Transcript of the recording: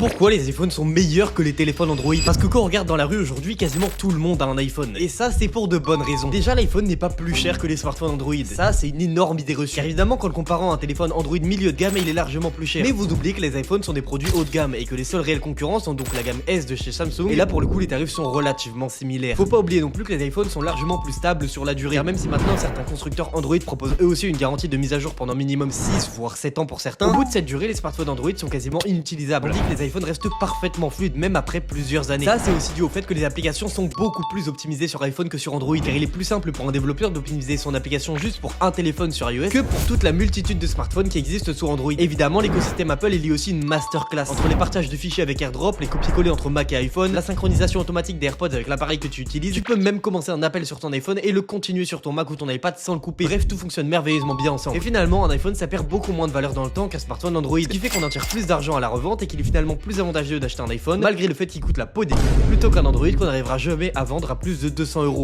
Pourquoi les iPhones sont meilleurs que les téléphones Android? Parce que quand on regarde dans la rue aujourd'hui, quasiment tout le monde a un iPhone. Et ça, c'est pour de bonnes raisons. Déjà, l'iPhone n'est pas plus cher que les smartphones Android. Ça, c'est une énorme idée reçue. Car évidemment, quand le comparant à un téléphone Android milieu de gamme, il est largement plus cher. Mais vous oubliez que les iPhones sont des produits haut de gamme et que les seuls réels concurrents sont donc la gamme S de chez Samsung. Et là, pour le coup, les tarifs sont relativement similaires. Faut pas oublier non plus que les iPhones sont largement plus stables sur la durée. Car même si maintenant certains constructeurs Android proposent eux aussi une garantie de mise à jour pendant minimum 6 voire 7 ans pour certains, au bout de cette durée, les smartphones Android sont quasiment inutilisables. Tandis que les iPhones restent parfaitement fluide même après plusieurs années. Ça, c'est aussi dû au fait que les applications sont beaucoup plus optimisées sur iPhone que sur Android, car il est plus simple pour un développeur d'optimiser son application juste pour un téléphone sur iOS que pour toute la multitude de smartphones qui existent sous Android. Évidemment, l'écosystème Apple il y a aussi une masterclass entre les partages de fichiers avec AirDrop, les copier-coller entre Mac et iPhone, la synchronisation automatique des AirPods avec l'appareil que tu utilises. Tu peux même commencer un appel sur ton iPhone et le continuer sur ton Mac ou ton iPad sans le couper. Bref, tout fonctionne merveilleusement bien ensemble. Et finalement, un iPhone ça perd beaucoup moins de valeur dans le temps qu'un smartphone Android, ce qui fait qu'on en tire plus d'argent à la revente et qu'il est finalement plus avantageux d'acheter un iPhone malgré le fait qu'il coûte la peau des culs plutôt qu'un Android qu'on n'arrivera jamais à vendre à plus de 200 €.